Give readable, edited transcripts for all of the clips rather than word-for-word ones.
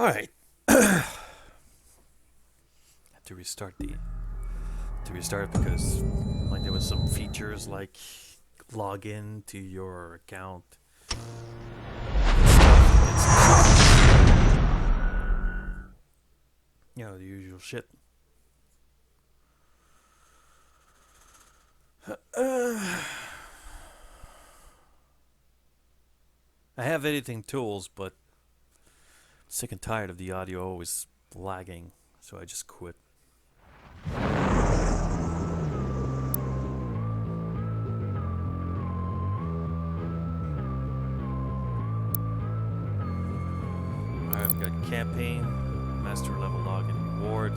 All right. Have to restart it because like there was some features like log in to your account and stuff. You know, the usual shit. I have editing tools, but I'm sick and tired of the audio always lagging, so I just quit. Alright, I've got campaign, master level login reward.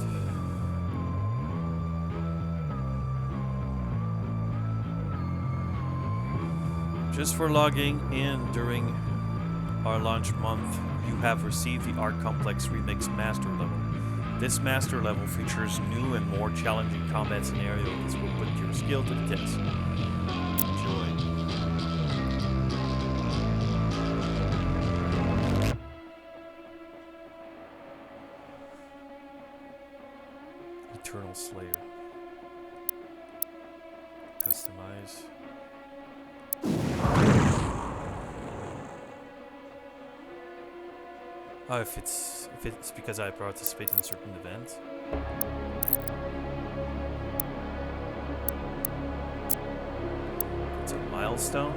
Just for logging in during our launch month, you have received the Art Complex Remix Master level. This master level features new and more challenging combat scenarios that will put your skill to the test. Enjoy. Eternal Slayer. Customize. Oh, if it's because I participate in certain events. It's a milestone.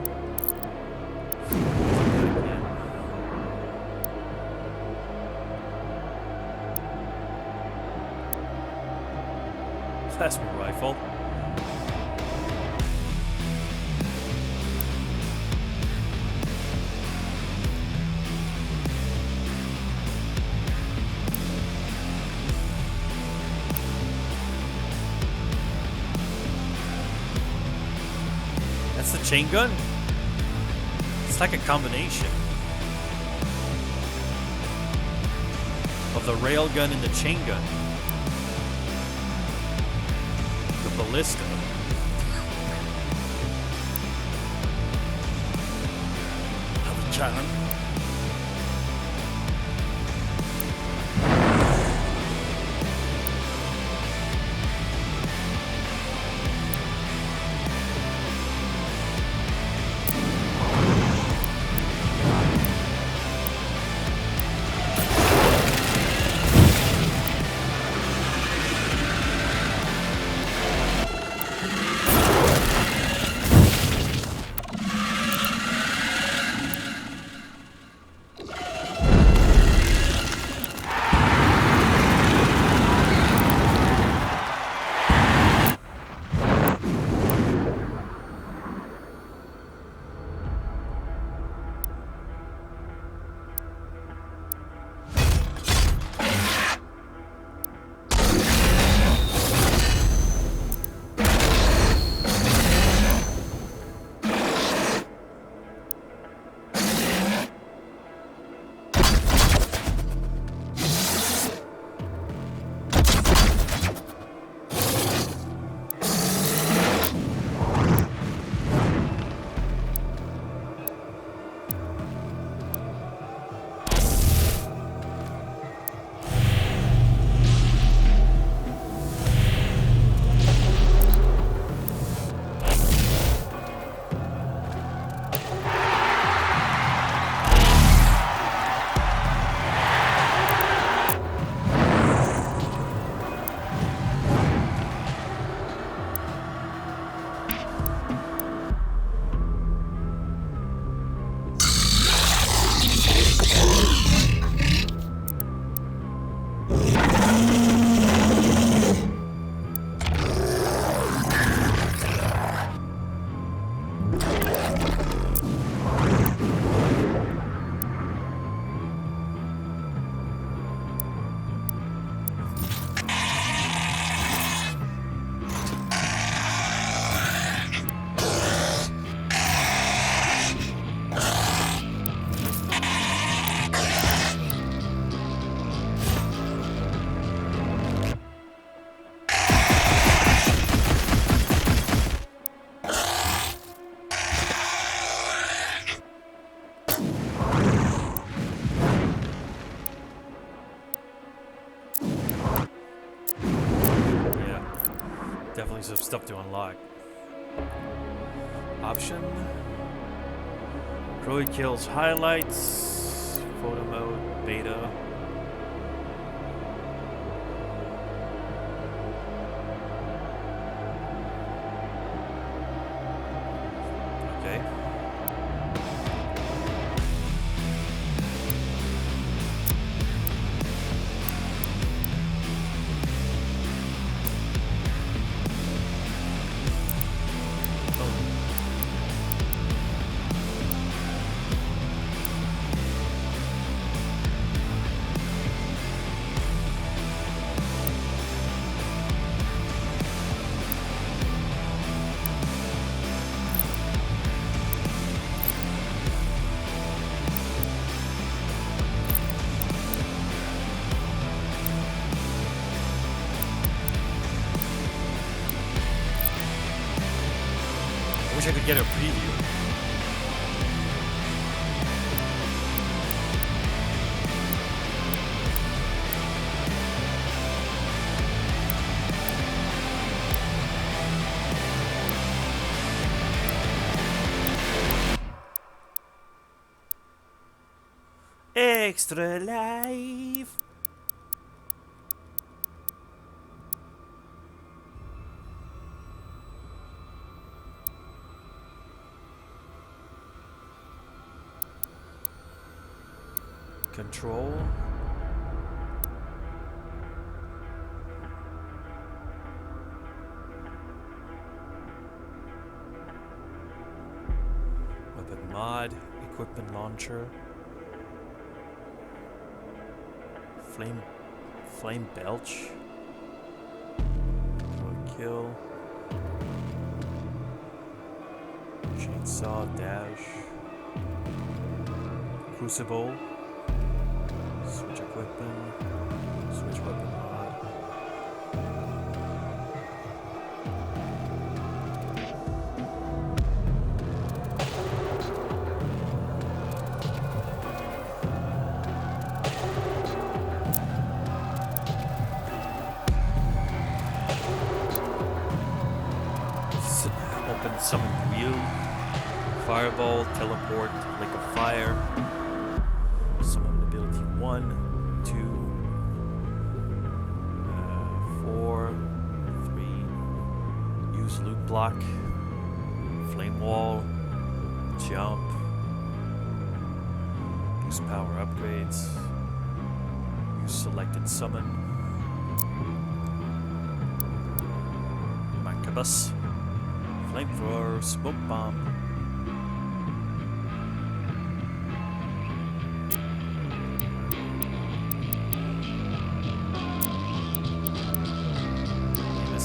Plasma rifle. That's the chain gun? It's like a combination of the rail gun and the chain gun. The ballista. Another challenge. tons of stuff to unlock. Option. Droid kills highlights. Photo mode. Beta. Okay. I could get a preview. Extra life. Control. Weapon mod, equipment launcher. Flame belch. Kill. Chainsaw dash. Crucible. Switch equipment. Switch weapon mod. Open summon WiiU. Fireball, teleport, lake of fire. Summon ability 1, 2, 4, 3. Use loot block. Flame wall. Jump. Use power upgrades. Use selected summon. Macabus. Flamethrower. Smoke bomb.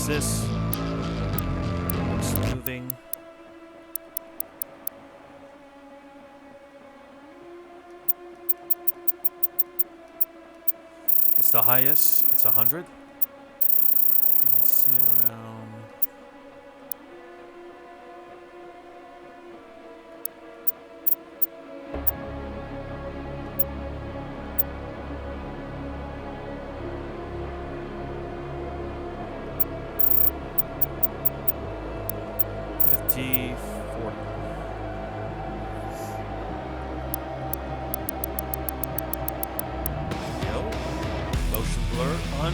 This looks moving. What's the highest? It's 100. Let's see around. Motion blur on.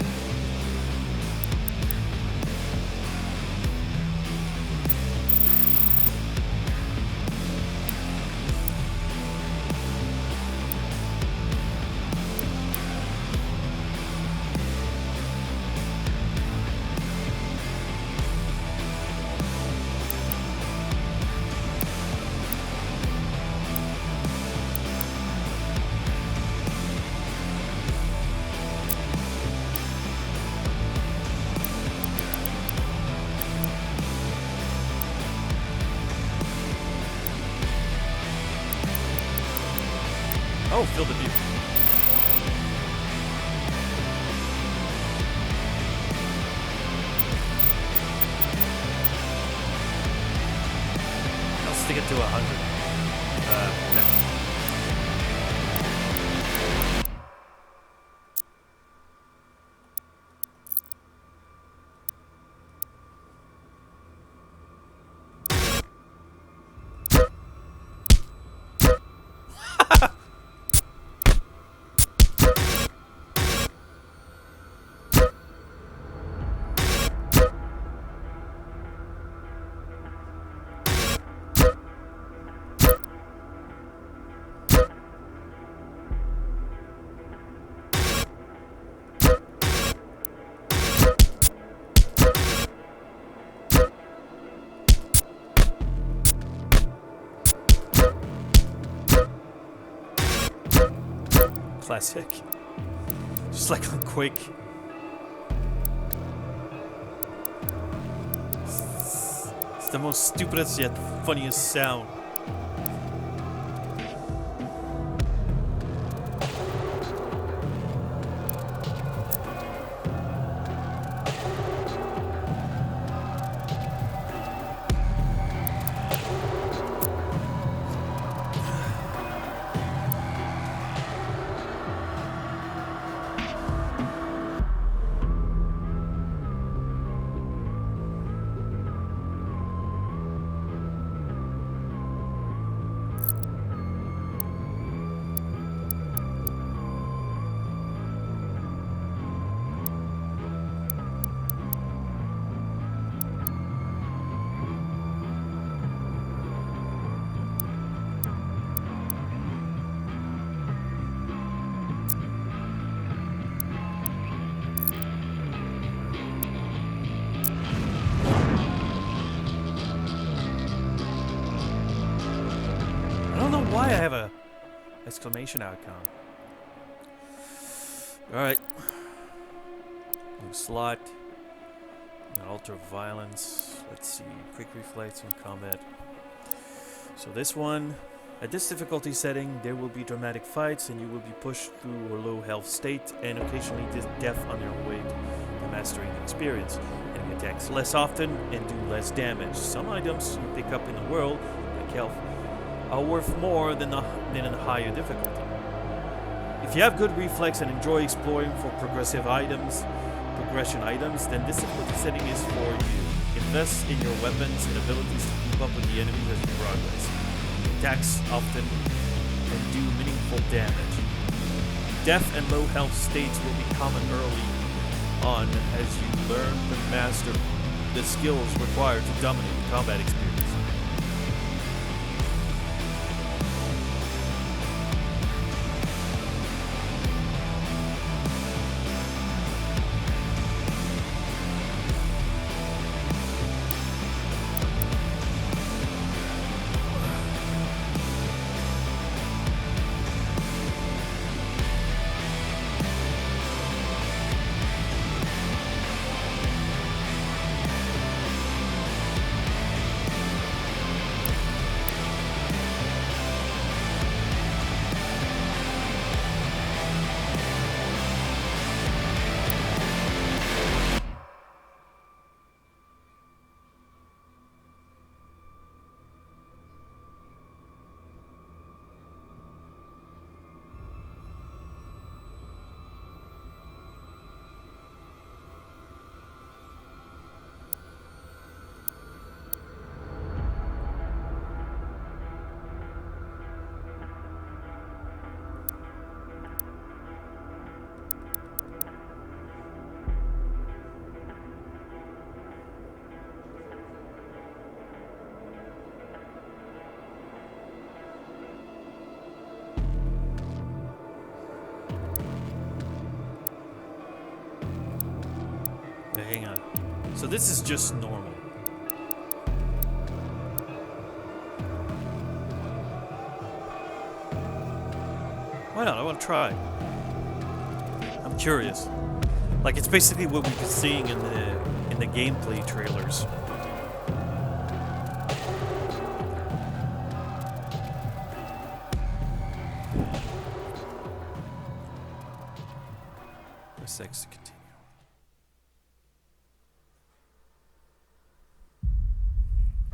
Oh, field of view. I'll stick it to 100. No. Classic. Just like a quick. It's the most stupidest yet funniest sound. Why I have a exclamation icon. Alright. New slot. Alter violence. Let's see. Quick reflex and combat. So this one, at this difficulty setting, there will be dramatic fights and you will be pushed through a low health state and occasionally death on your way to mastering the experience. Enemy attacks less often and do less damage. Some items you pick up in the world, like health, are worth more than in a higher difficulty. If you have good reflex and enjoy exploring for progression items, then this difficulty setting is for you. Invest in your weapons and abilities to keep up with the enemies as you progress. Attacks often and do meaningful damage. Death and low health states will be common early on as you learn to master the skills required to dominate the combat experience. Hang on. So this is just normal. Why not? I want to try. I'm curious. Like, it's basically what we've been seeing in the gameplay trailers. Press X to continue.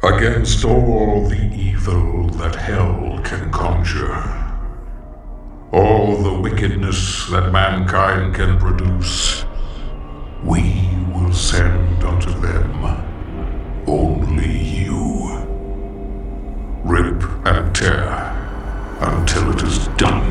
Against all the evil that hell can conjure, all the wickedness that mankind can produce, we will send unto them only you. Rip and tear until it is done.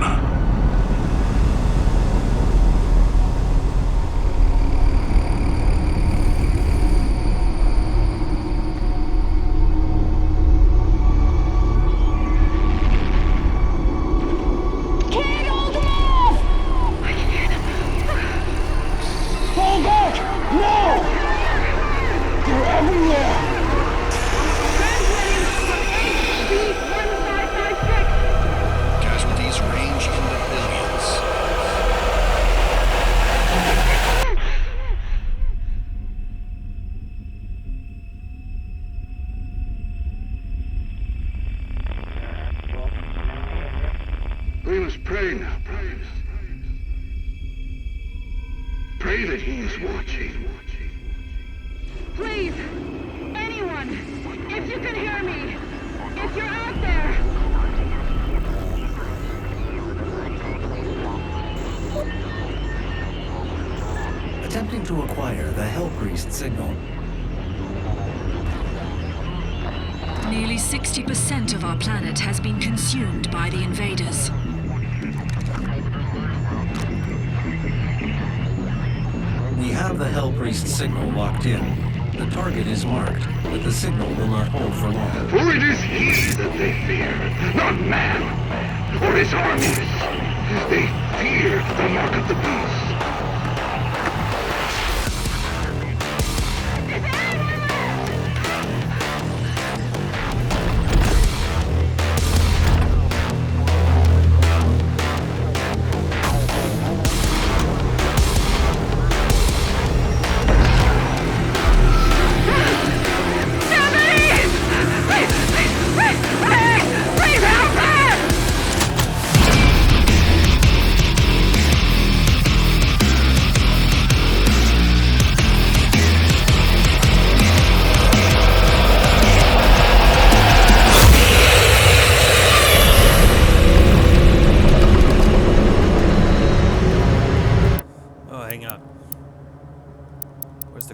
Pray that he is watching. Please! Anyone! If you can hear me! If you're out there! Attempting to acquire the Hell Priest signal. Nearly 60% of our planet has been consumed by the invaders. We have the Hell Priest signal locked in. The target is marked, but the signal will not hold for long. For it is he that they fear, not man, or his armies. They fear the mark of the beast.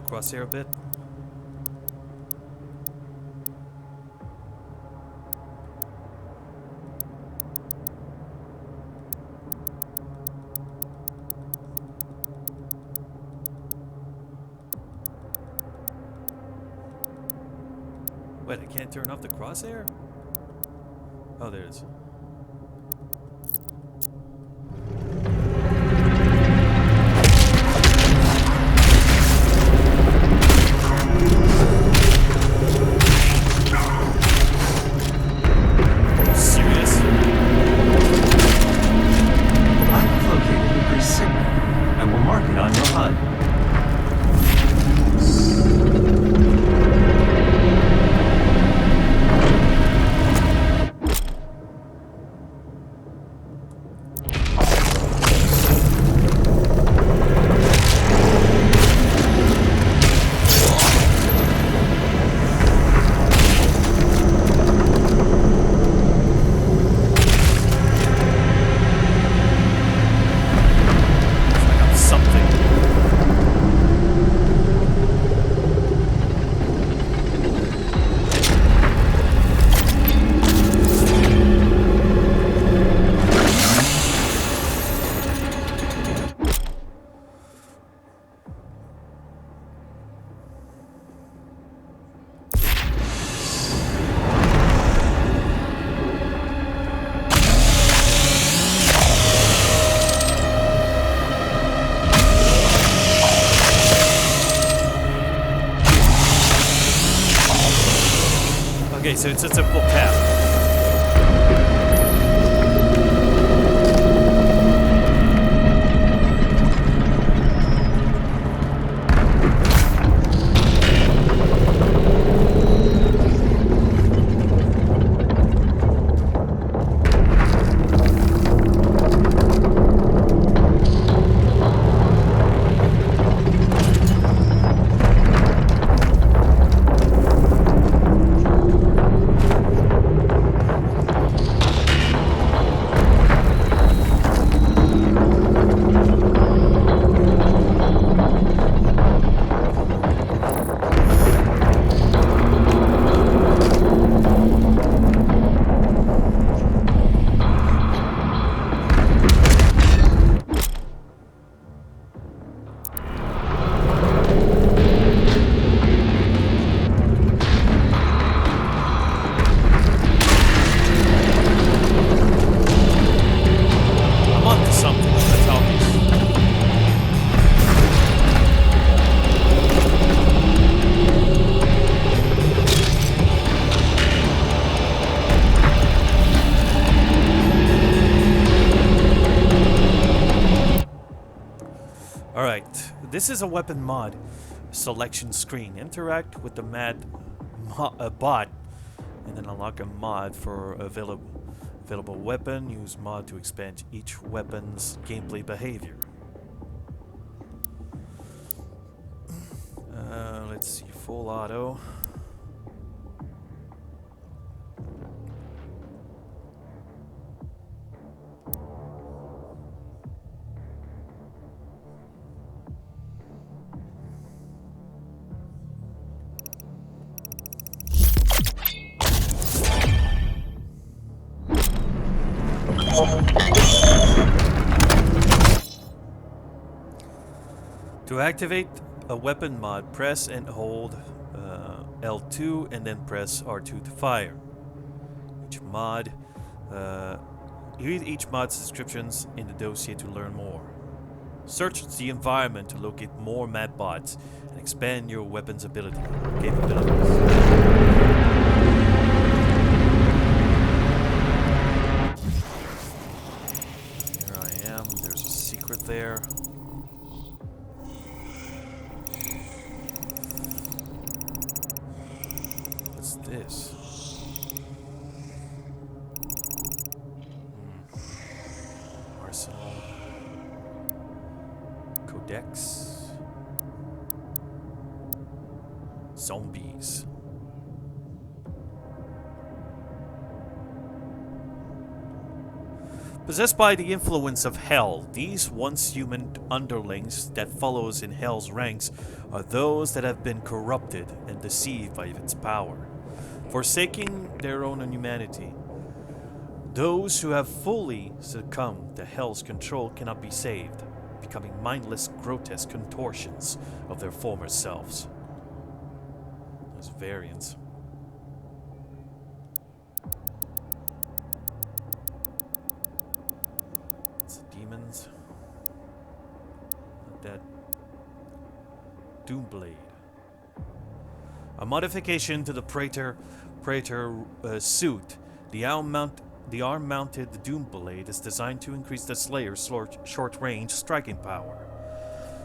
Crosshair bit. Wait, I can't turn off the crosshair? Oh, there it is. Okay, so it's a simple tap. Alright, this is a weapon mod selection screen. Interact with the bot and then unlock a mod for Available weapon, use mod to expand each weapon's gameplay behavior. Let's see, full auto. To activate a weapon mod, press and hold L2 and then press R2 to fire. Each mod, read each mod's descriptions in the dossier to learn more. Search the environment to locate more map bots and expand your weapon's capabilities. Here I am. There's a secret there. What's this? Arsenal. Codex. Zombies. Possessed by the influence of Hell, these once human underlings that follows in Hell's ranks are those that have been corrupted and deceived by its power, forsaking their own humanity. Those who have fully succumbed to Hell's control cannot be saved, becoming mindless, grotesque contortions of their former selves. Those variants. Demons. Not that. Doomblade. A modification to the Praetor suit. The arm-mounted Doomblade is designed to increase the Slayer's short-range striking power.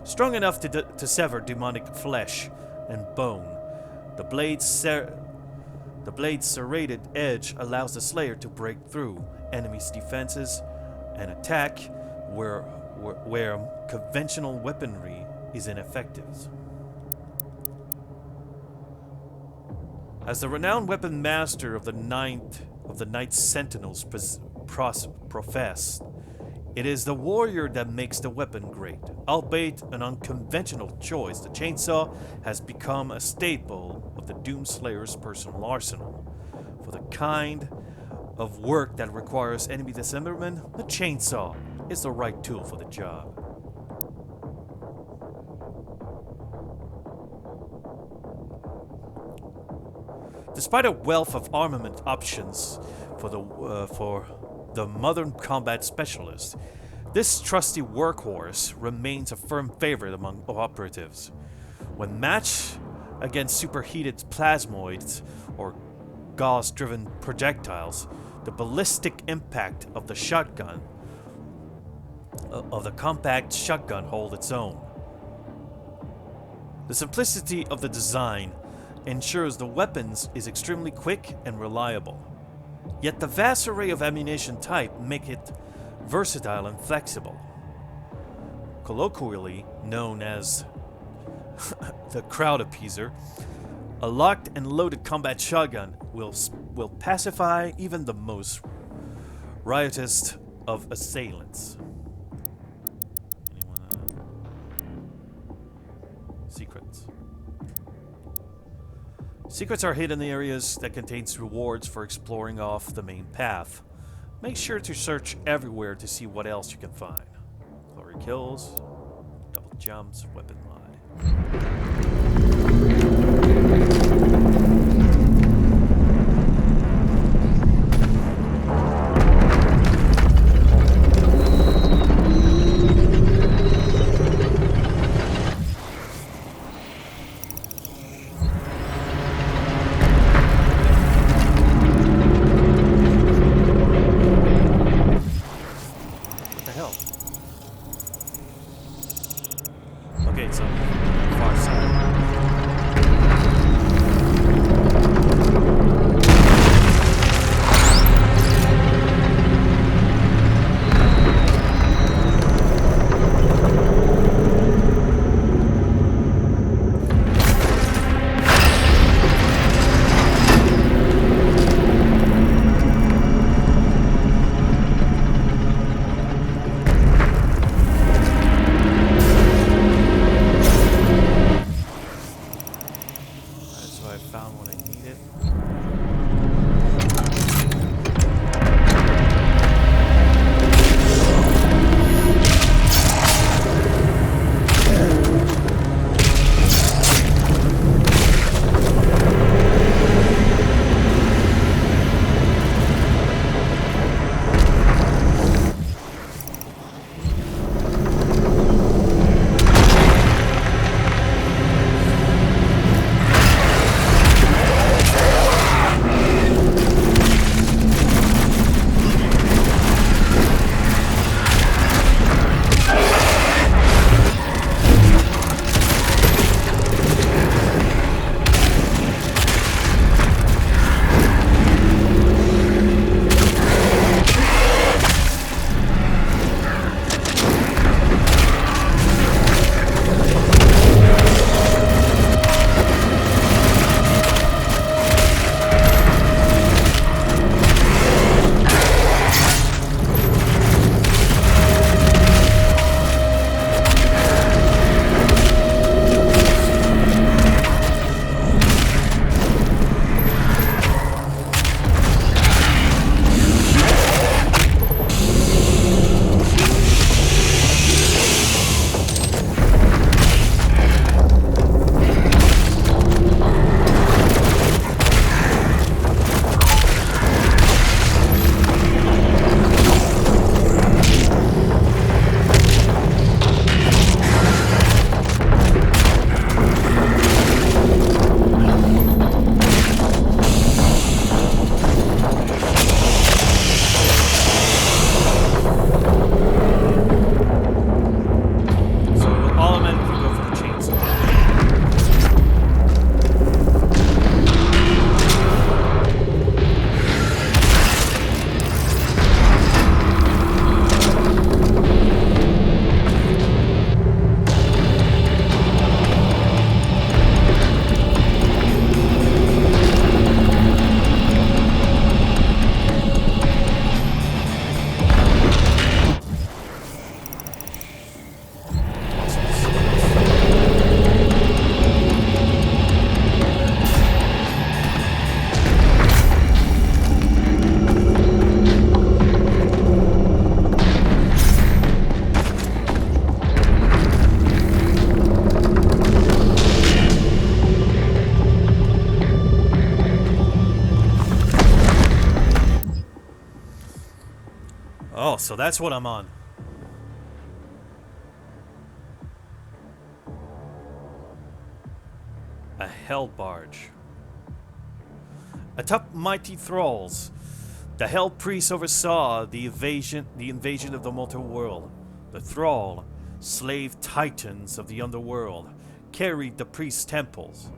Strong enough to sever demonic flesh and bone, the blade's serrated edge allows the Slayer to break through enemies' defenses and attack where conventional weaponry is ineffective. As the renowned weapon master of the Knight Sentinels profess, it is the warrior that makes the weapon great. Albeit an unconventional choice, the chainsaw has become a staple of the Doomslayer's personal arsenal. For the kind of work that requires enemy dismemberment, the chainsaw is the right tool for the job. Despite a wealth of armament options for the modern combat specialist, this trusty workhorse remains a firm favorite among operatives. When matched against superheated plasmoids or gauze-driven projectiles, the ballistic impact of the compact shotgun hold its own. The simplicity of the design ensures the weapons is extremely quick and reliable. Yet the vast array of ammunition type make it versatile and flexible. Colloquially known as the crowd appeaser, a locked and loaded combat shotgun will pacify even the most riotous of assailants. Secrets. Secrets are hidden areas that contains rewards for exploring off the main path. Make sure to search everywhere to see what else you can find. Glory kills, double jumps, weapon mod. Okay, so far side. Oh, so that's what I'm on. A hell barge. Atop mighty thralls, the hell priests oversaw the invasion of the mortal world. The thrall, slave titans of the underworld, carried the priest temples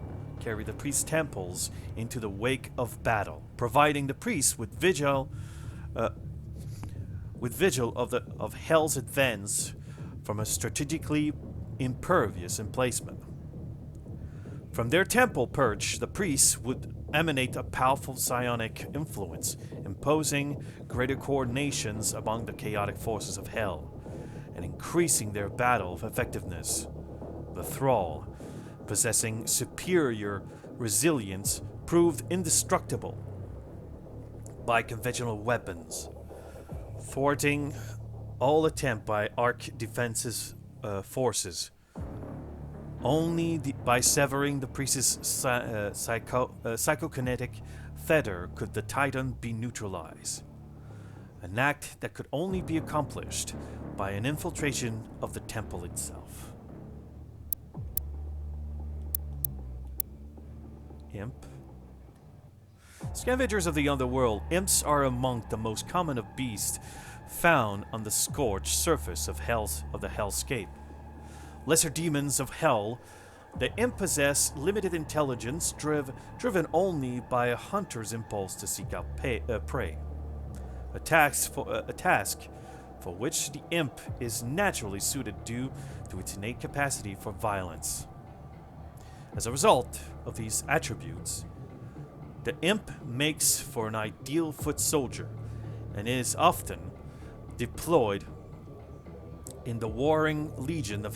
into the wake of battle, providing the priests with vigil of hell's advance from a strategically impervious emplacement. From their temple perch, the priests would emanate a powerful psionic influence, imposing greater coordinations among the chaotic forces of hell, and increasing their battle effectiveness. The thrall, possessing superior resilience, proved indestructible by conventional weapons, thwarting all attempt by Ark Defense's forces. Only by severing the priest's psychokinetic fetter could the Titan be neutralized. An act that could only be accomplished by an infiltration of the temple itself. Imp. Scavengers of the underworld, imps are among the most common of beasts found on the scorched surface of the hellscape. Lesser demons of hell, the imp possess limited intelligence driven only by a hunter's impulse to seek out prey. A task for which the imp is naturally suited due to its innate capacity for violence. As a result of these attributes, the imp makes for an ideal foot soldier and is often deployed in the warring legions of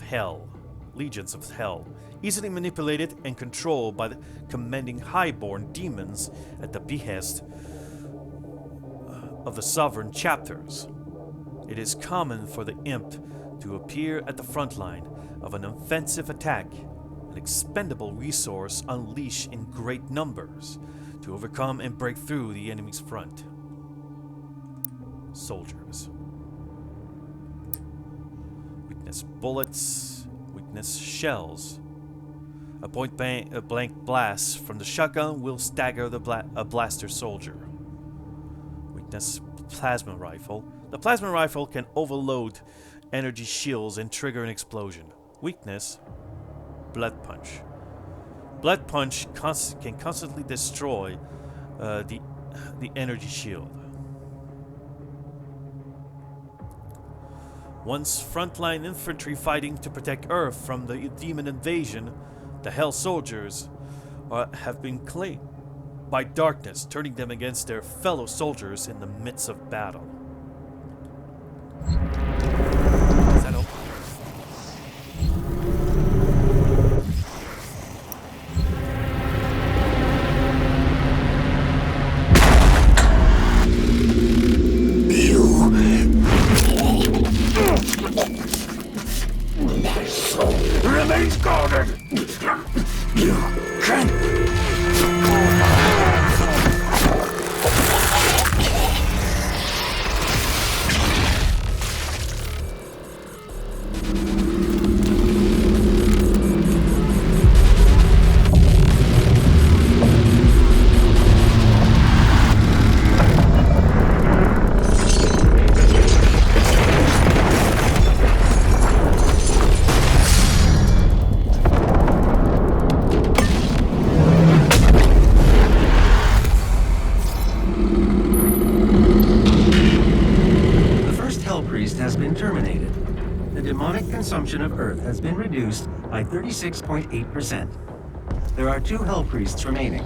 hell, easily manipulated and controlled by the commanding highborn demons at the behest of the sovereign chapters. It is common for the imp to appear at the front line of an offensive attack, an expendable resource unleashed in great numbers to overcome and break through the enemy's front. Soldiers. Weakness bullets, weakness shells. A point-blank blast from the shotgun will stagger a blaster soldier. Weakness plasma rifle. The plasma rifle can overload energy shields and trigger an explosion. Weakness blood punch. Blood punch can constantly destroy the energy shield. Once frontline infantry fighting to protect Earth from the demon invasion, the Hell Soldiers have been claimed by darkness, turning them against their fellow soldiers in the midst of battle. Is that open? Remains guarded! You can't... Consumption of Earth has been reduced by 36.8%. There are 2 Hell Priests remaining.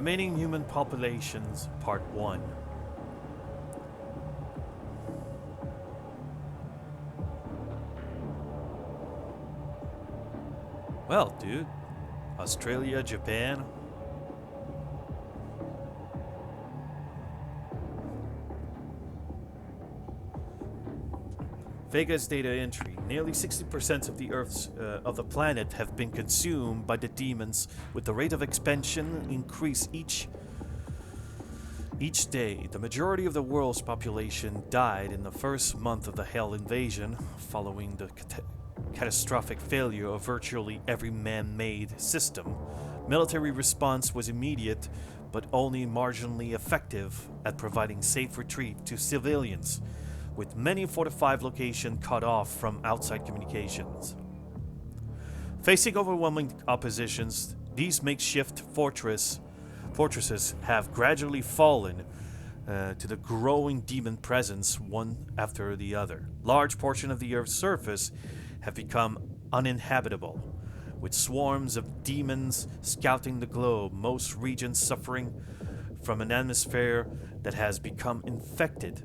Remaining human populations, Part 1. Well, dude. Australia, Japan. Vega's data entry. Nearly 60% of the Earth's of the planet have been consumed by the demons, with the rate of expansion increase each day. The majority of the world's population died in the first month of the Hell invasion, following the catastrophic failure of virtually every man-made system. Military response was immediate, but only marginally effective at providing safe retreat to civilians, with many fortified locations cut off from outside communications. Facing overwhelming oppositions, these makeshift fortresses have gradually fallen to the growing demon presence one after the other. Large portions of the Earth's surface have become uninhabitable, with swarms of demons scouting the globe, most regions suffering from an atmosphere that has become infected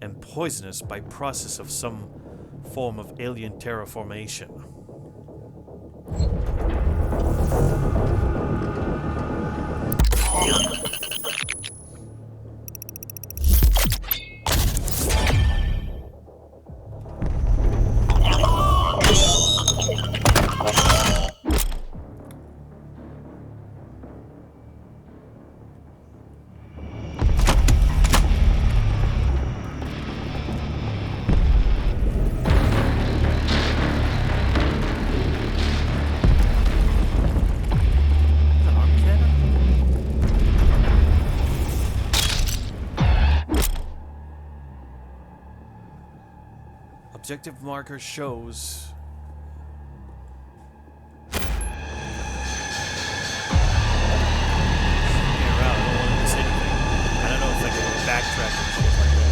and poisonous by process of some form of alien terraformation. Objective marker shows around. I don't want to miss anything. I don't know if I can backtrack and shit like that.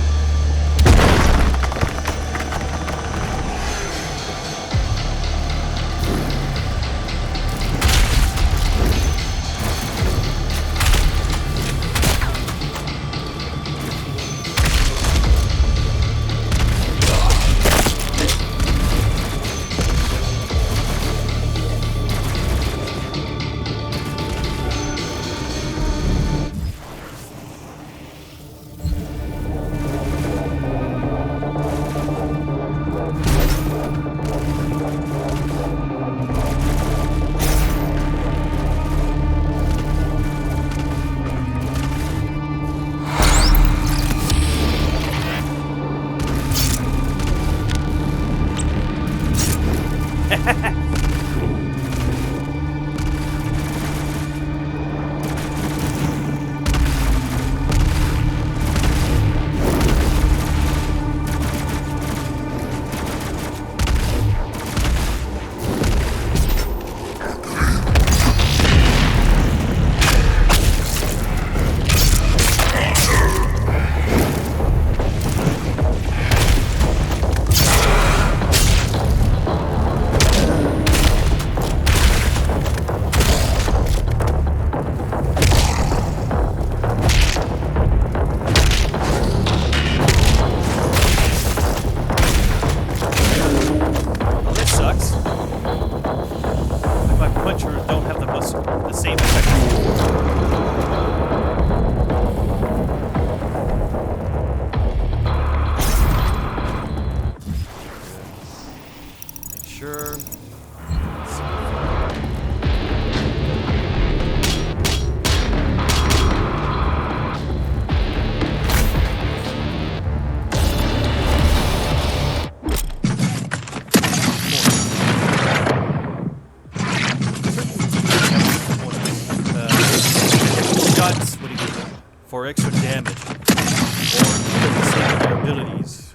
For extra damage, or even disable their abilities.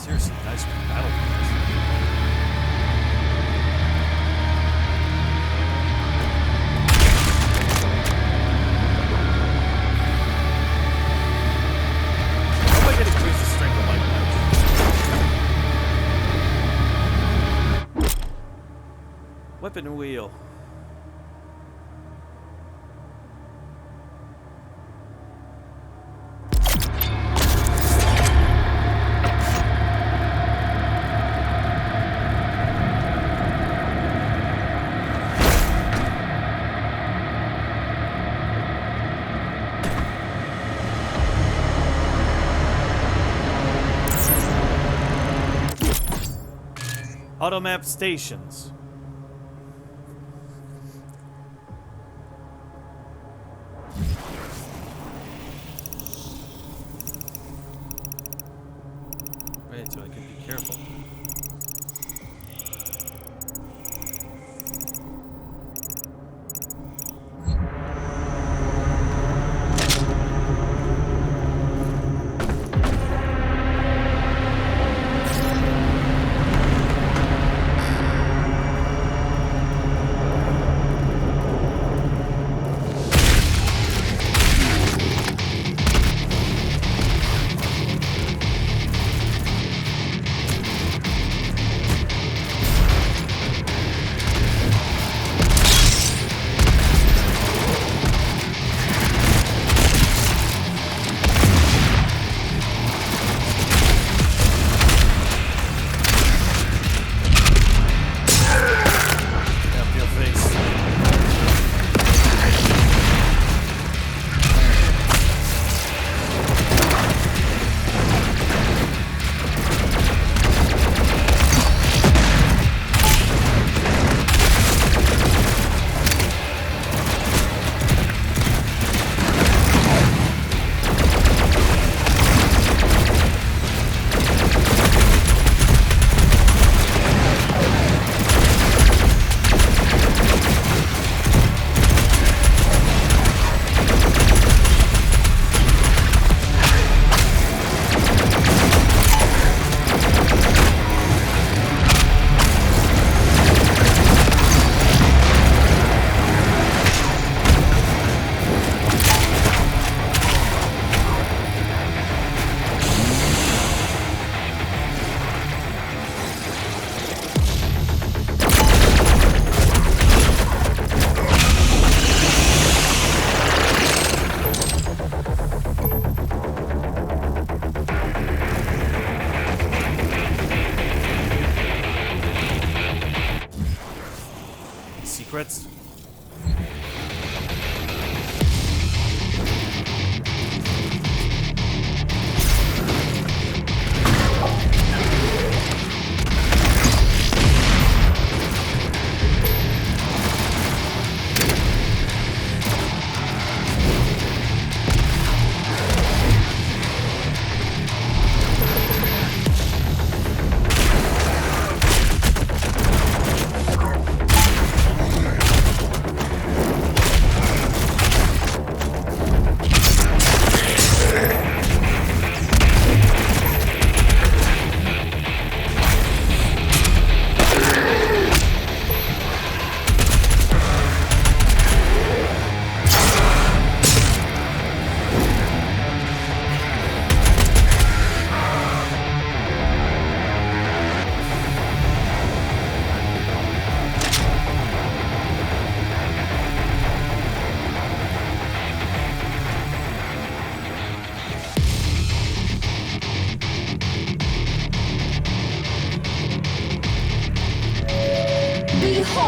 Seriously, nice battle plans. How am I going to increase the strength of my knife? Weapon wheel. Automap stations. Right, so I can be careful. Secrets.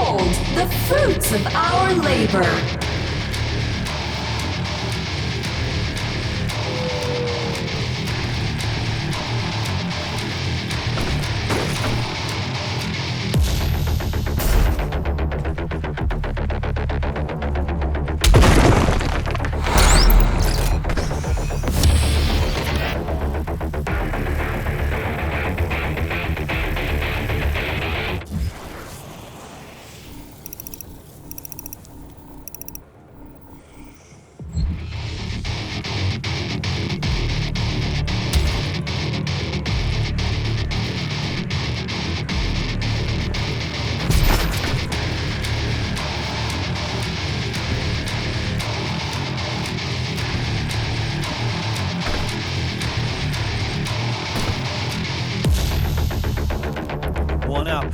Behold the fruits of our labor. One up.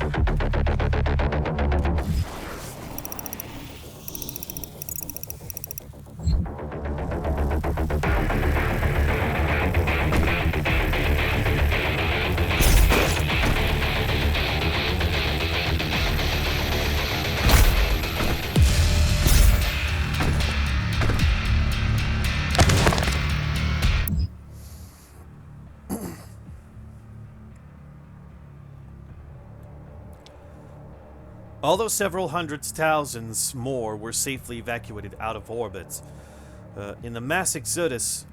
Although several hundreds thousands more were safely evacuated out of orbit, in the mass exodus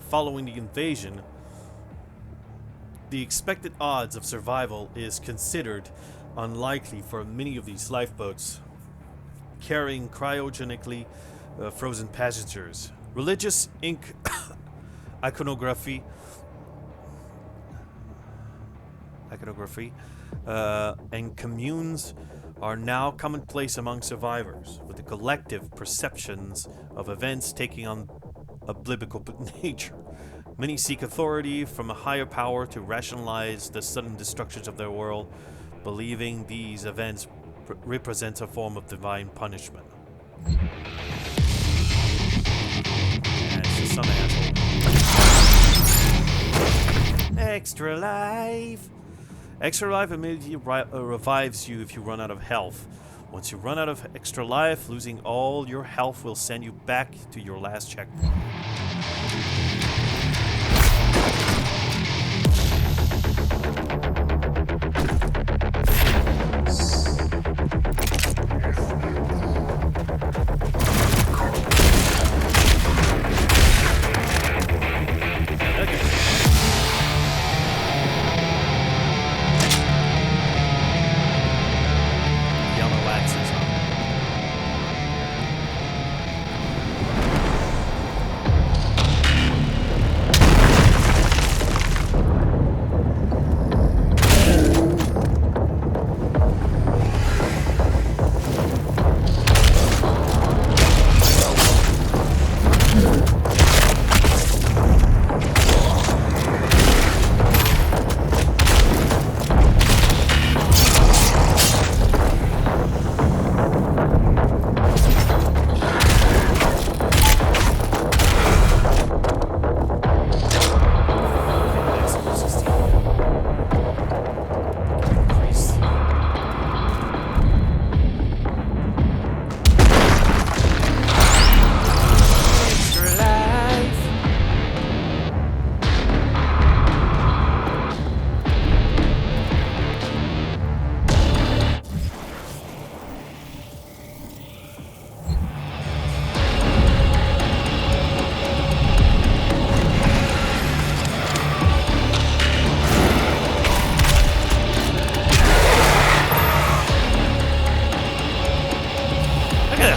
following the invasion, the expected odds of survival is considered unlikely for many of these lifeboats carrying cryogenically frozen passengers. Religious iconography and communes are now commonplace among survivors, with the collective perceptions of events taking on a biblical nature. Many seek authority from a higher power to rationalize the sudden destructions of their world, believing these events represent a form of divine punishment. It's just some asshole. Extra life! Extra life immediately revives you if you run out of health. Once you run out of extra life, losing all your health will send you back to your last checkpoint.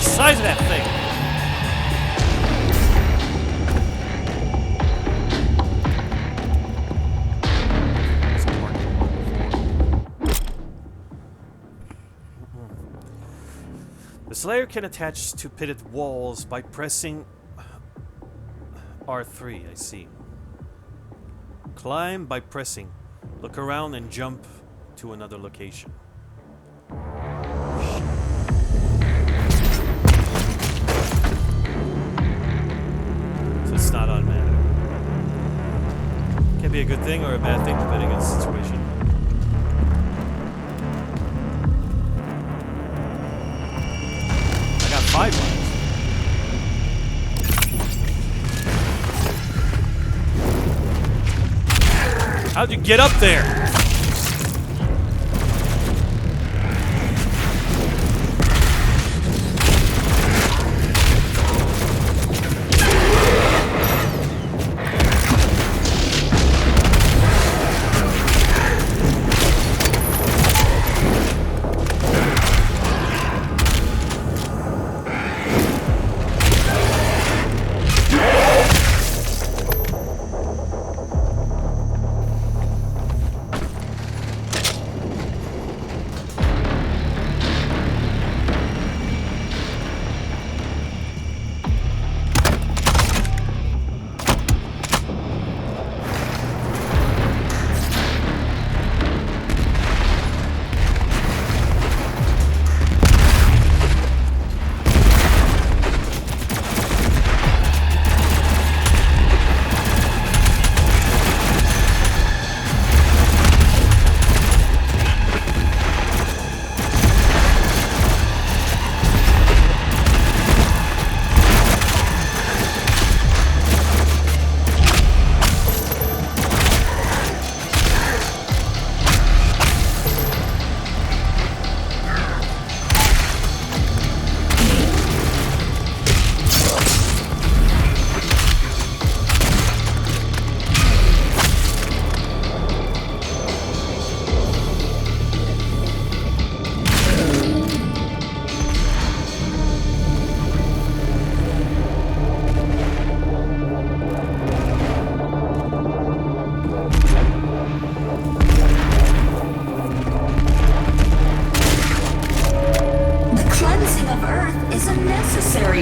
Size of that thing. The Slayer can attach to pitted walls by pressing R3, I see. Climb by pressing. Look around and jump to another location. It's not automatic. Can be a good thing or a bad thing depending on the situation. 5 miles. How'd you get up there?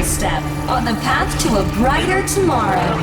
Step on the path to a brighter tomorrow.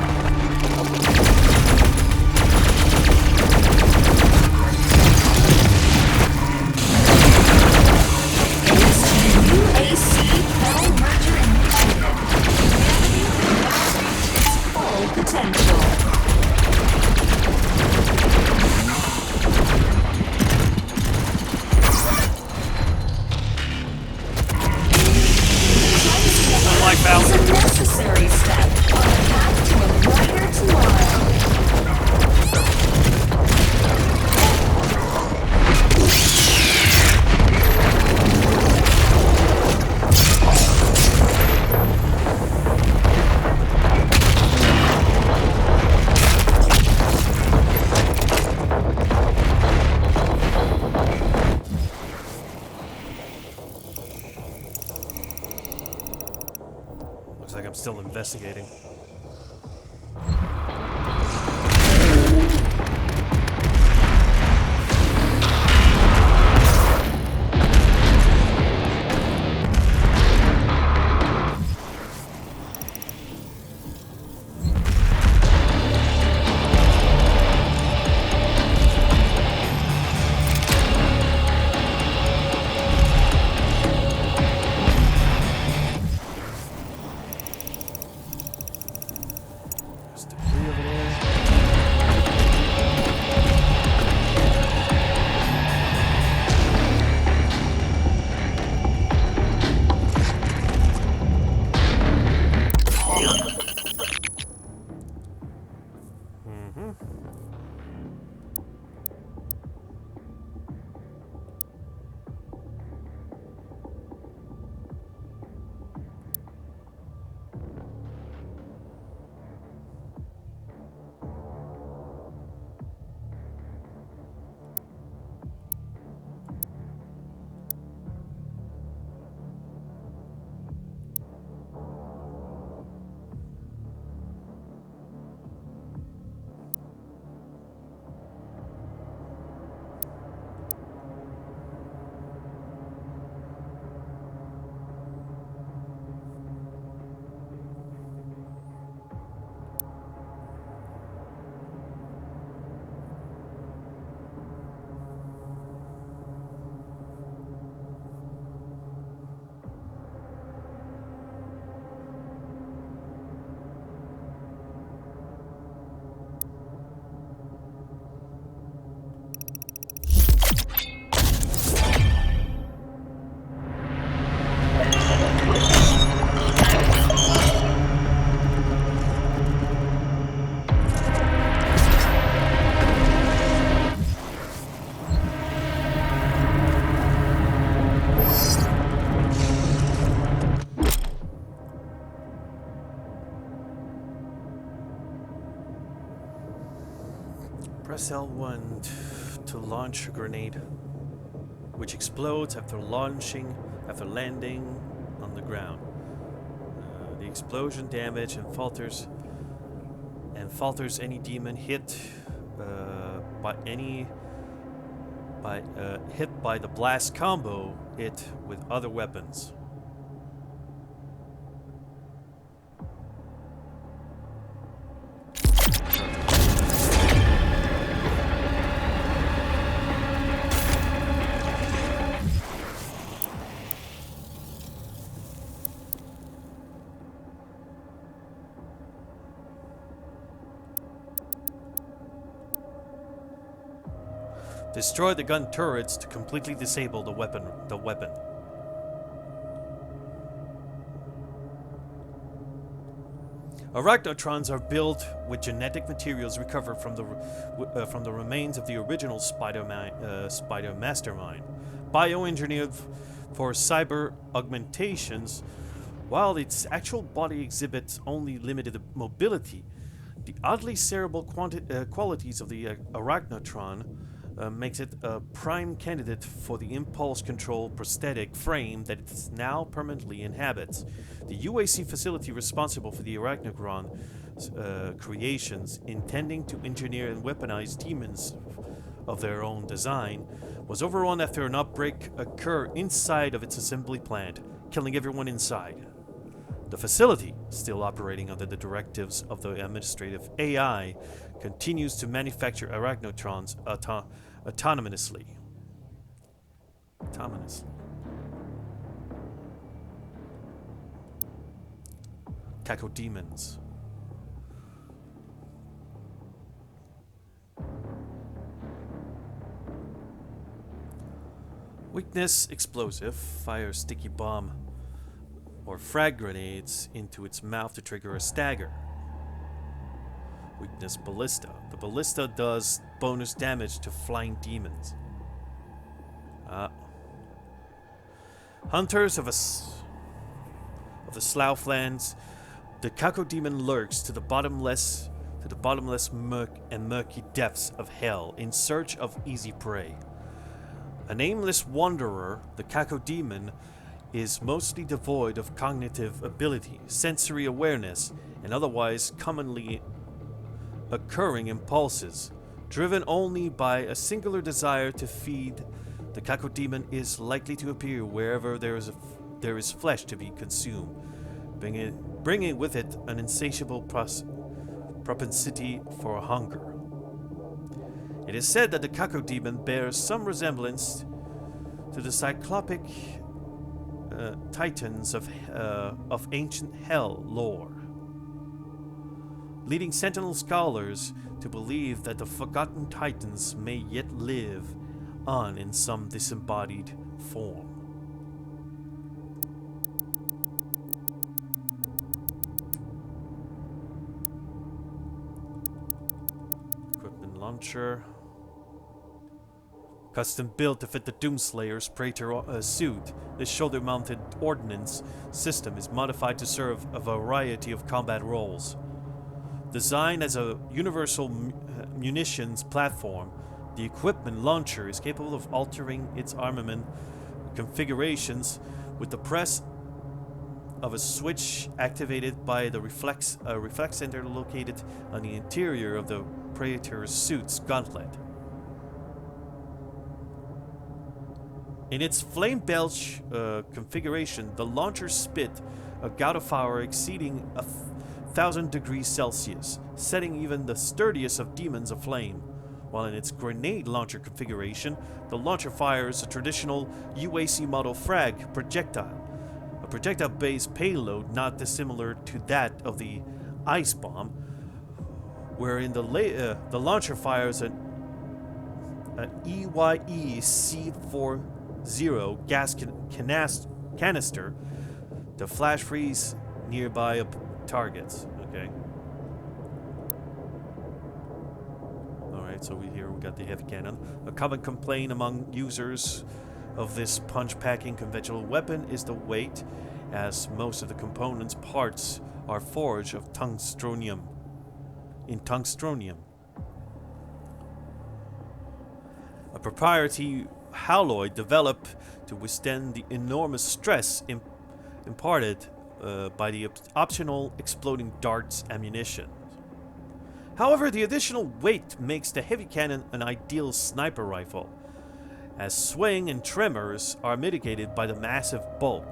Looks like I'm still investigating. Press L1 to launch a grenade, which explodes after landing on the ground. The explosion damage and falters any demon hit hit by the blast combo it with other weapons. Destroy the gun turrets to completely disable the weapon. Arachnotrons are built with genetic materials recovered from the remains of the original Spider Mastermind, bioengineered for cyber augmentations. While its actual body exhibits only limited mobility, the oddly cerebral qualities of the Arachnotron makes it a prime candidate for the impulse control prosthetic frame that it now permanently inhabits. The UAC facility responsible for the Arachnotron creations, intending to engineer and weaponize demons of their own design, was overrun after an outbreak occurred inside of its assembly plant, killing everyone inside. The facility, still operating under the directives of the administrative AI, continues to manufacture Arachnotrons autonomously. Cacodemons. Weakness: explosive. Fire sticky bomb or frag grenades into its mouth to trigger a stagger. Weakness: ballista. The ballista does bonus damage to flying demons. Hunters of the Slough-lands, the Cacodemon lurks to the bottomless murky depths of hell in search of easy prey. A nameless wanderer, the Cacodemon is mostly devoid of cognitive ability, sensory awareness, and otherwise commonly occurring impulses. Driven only by a singular desire to feed, the Cacodemon is likely to appear wherever there is flesh to be consumed, bringing with it an insatiable propensity for hunger. It is said that the Cacodemon bears some resemblance to the cyclopic titans of ancient hell lore, leading Sentinel scholars to believe that the forgotten titans may yet live on in some disembodied form. Equipment launcher. Custom built to fit the Doomslayer's Praetor suit, this shoulder-mounted ordnance system is modified to serve a variety of combat roles. Designed as a universal munitions platform, the equipment launcher is capable of altering its armament configurations with the press of a switch activated by the reflex center located on the interior of the Praetor's suit's gauntlet. In its flame belch configuration, the launcher spit a gout of fire exceeding 1,000 degrees Celsius, setting even the sturdiest of demons aflame. While in its grenade launcher configuration, the launcher fires a traditional UAC model frag projectile, a projectile-based payload not dissimilar to that of the ice bomb, wherein the launcher fires an EYE C40 gas canister to flash freeze nearby targets. Okay. Alright, so we got the heavy cannon. A common complaint among users of this punch-packing conventional weapon is the weight, as most of the components parts are forged of tungstonium. a proprietary alloy developed to withstand the enormous stress imparted by the optional exploding darts ammunition. However, the additional weight makes the heavy cannon an ideal sniper rifle, as swing and tremors are mitigated by the massive bulk.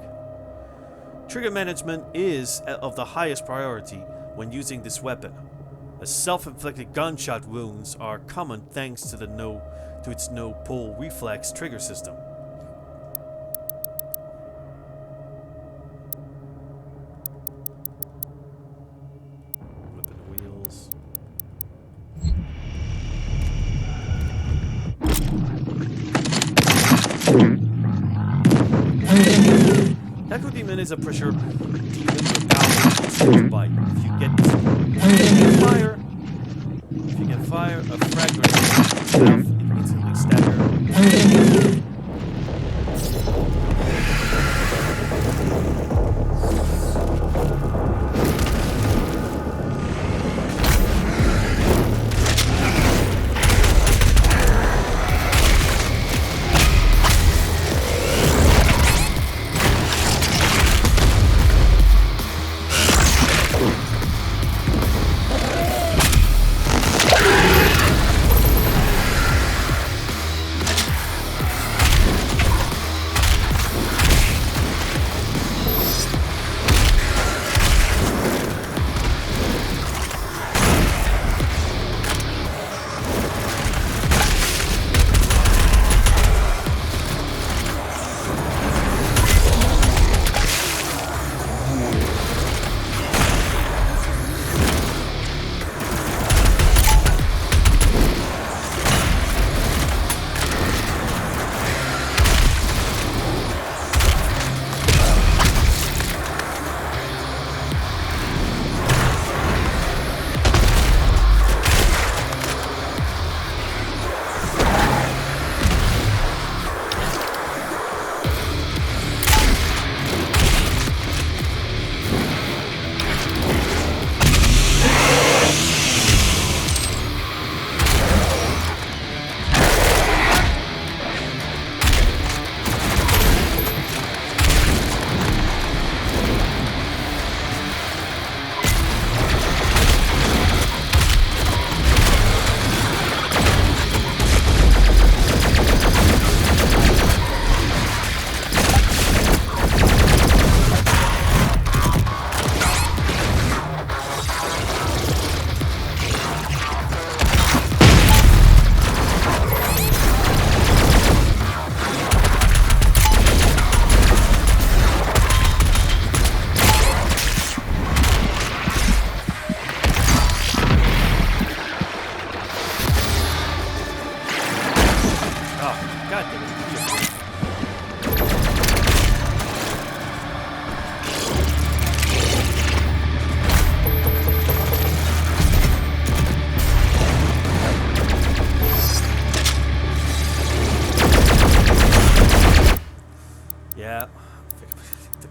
Trigger management is of the highest priority when using this weapon, as self-inflicted gunshot wounds are common thanks to its no-pull reflex trigger system. Flipping the wheels. Echo Demon is a pressure demon without bite. If you can fire a frag grenade, it instantly stagger.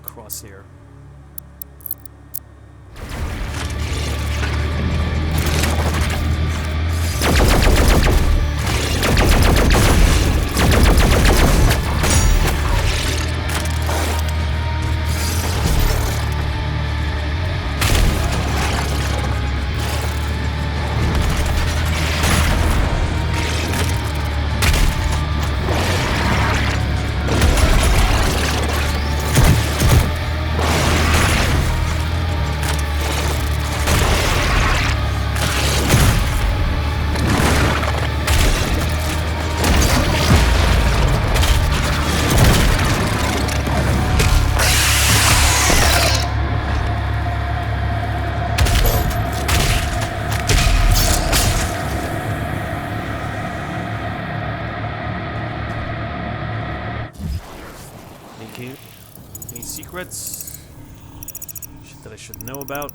Crosshair. Any secrets? Shit that I should know about?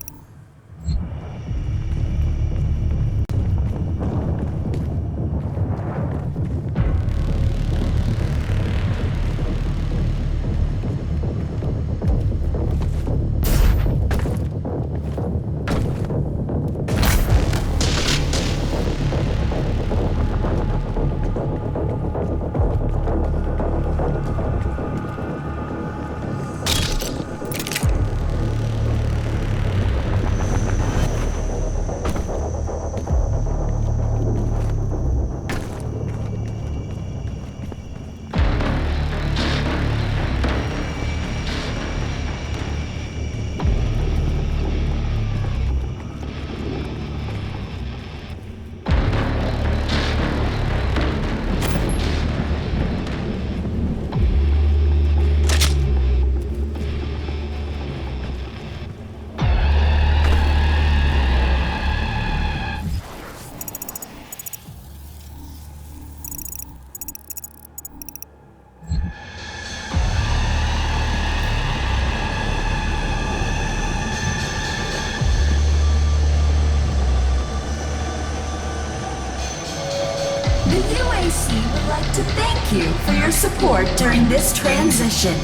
UAC would like to thank you for your support during this transition.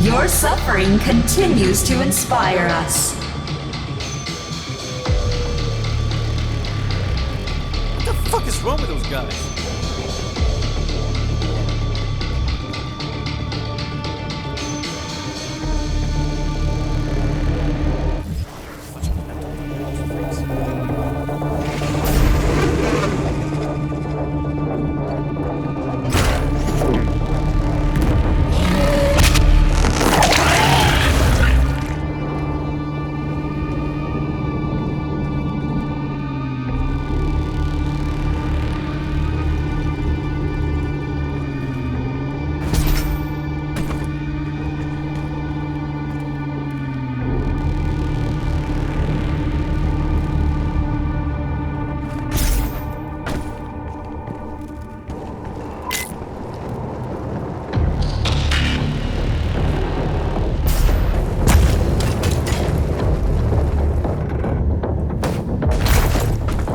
Your suffering continues to inspire us. What the fuck is wrong with those guys?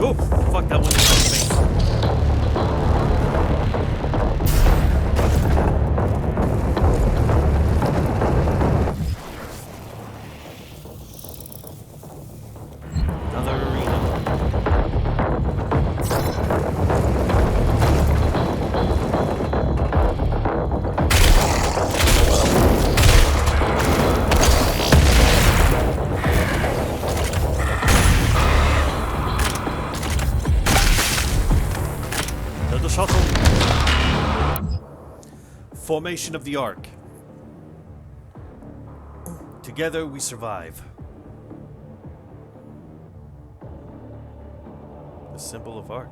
Oh, fuck, that one is on space. Another arena. The shuttle. Formation of the Ark. Together we survive. The symbol of Ark.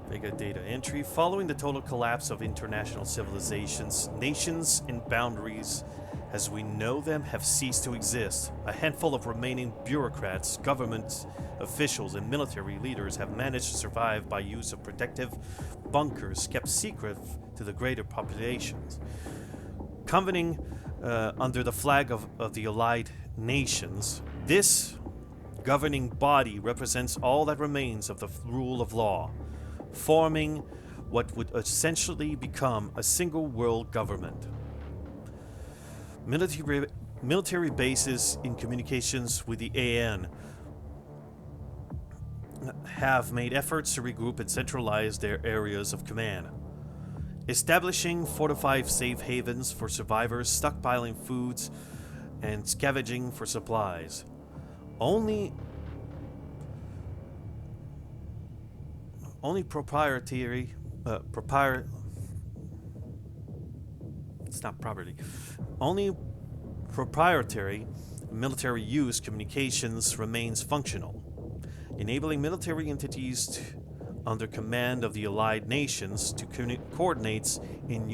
Vega data entry. Following the total collapse of international civilizations, nations and boundaries as we know them have ceased to exist. A handful of remaining bureaucrats, government officials, and military leaders have managed to survive by use of protective bunkers kept secret to the greater populations. Convening under the flag of the Allied Nations, this governing body represents all that remains of the rule of law, forming what would essentially become a single world government. Military bases in communications with the AN have made efforts to regroup and centralize their areas of command, establishing fortified safe havens for survivors, stockpiling foods, and scavenging for supplies. Only proprietary it's not property. Only proprietary military use communications remains functional, enabling military entities under command of the Allied Nations to coordinate in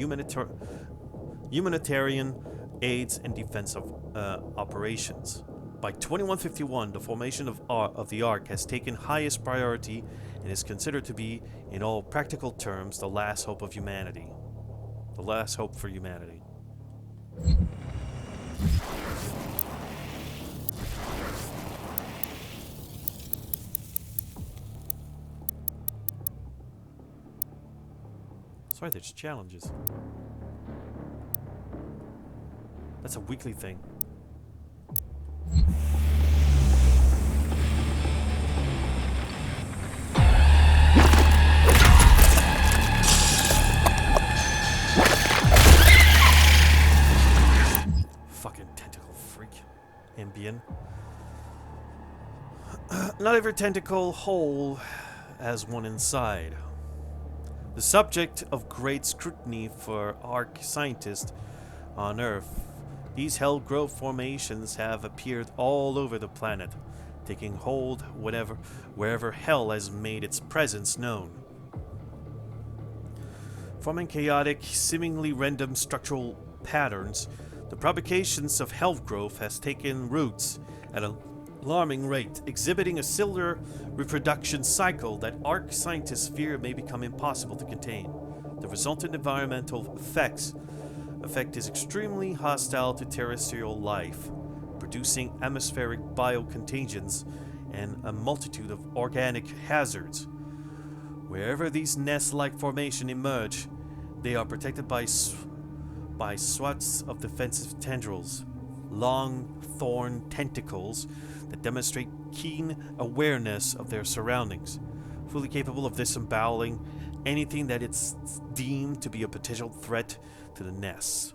humanitarian aids and defensive operations. By 2151, the formation of the Ark has taken highest priority and is considered to be, in all practical terms, the last hope of humanity. The last hope for humanity. Sorry, there's challenges. That's a weekly thing. Fucking tentacle freak. Ambien. Not every tentacle hole has one inside. The subject of great scrutiny for Ark scientists on Earth, these Hellgrove formations have appeared all over the planet, taking hold wherever Hell has made its presence known. Forming chaotic, seemingly random structural patterns, the propagations of Hellgrove has taken roots at an alarming rate, exhibiting a cellular reproduction cycle that Ark scientists fear may become impossible to contain. The resultant environmental effect is extremely hostile to terrestrial life, producing atmospheric biocontagions and a multitude of organic hazards. Wherever these nest-like formations emerge, they are protected by swathes of defensive tendrils, long thorn tentacles that demonstrate keen awareness of their surroundings, fully capable of disemboweling anything that it's deemed to be a potential threat to the nests.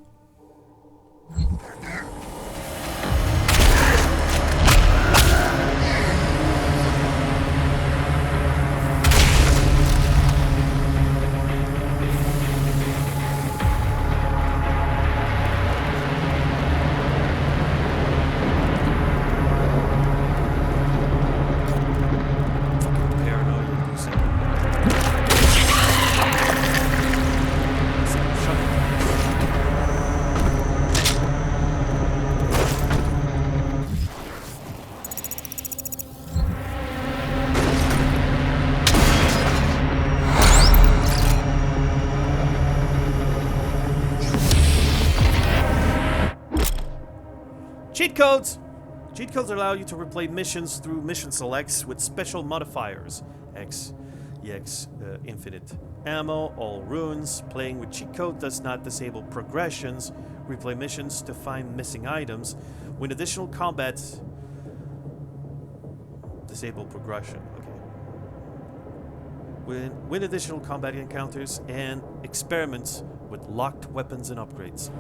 Cheat codes! Cheat codes allow you to replay missions through mission selects with special modifiers. EX, infinite ammo, all runes. Playing with cheat code does not disable progressions. Replay missions to find missing items. Win additional combat. Disable progression. Okay. Win additional combat encounters and experiments with locked weapons and upgrades.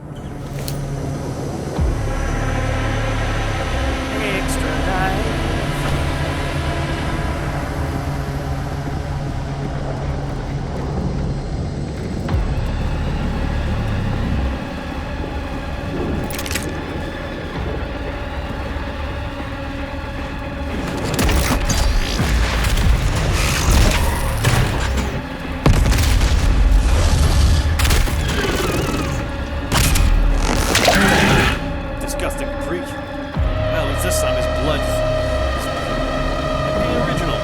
Extra life. Disgusting freak. Well, it's this time his blood. The original.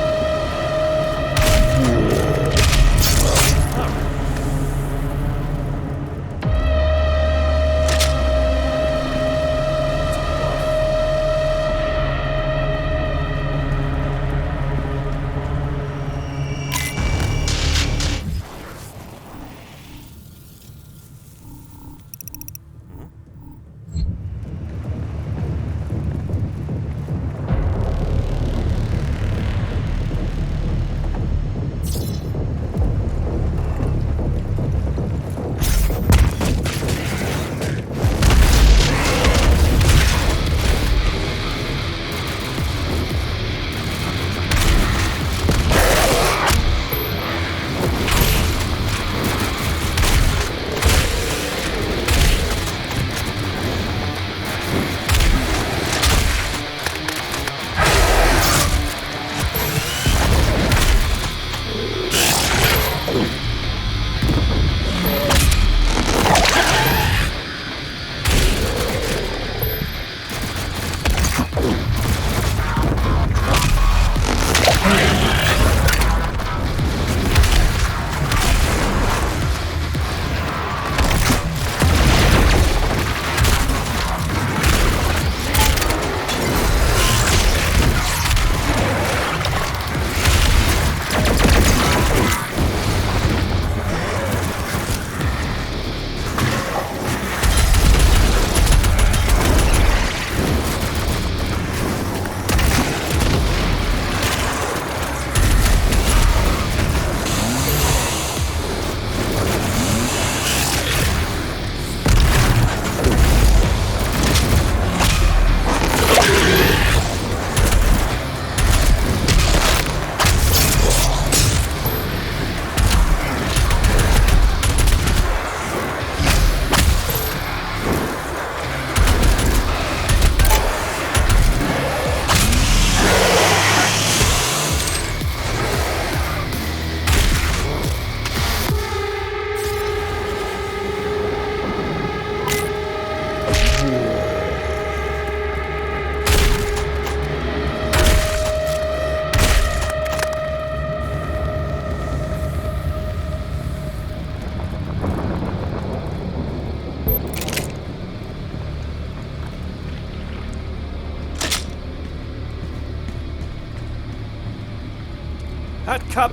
Hot cup!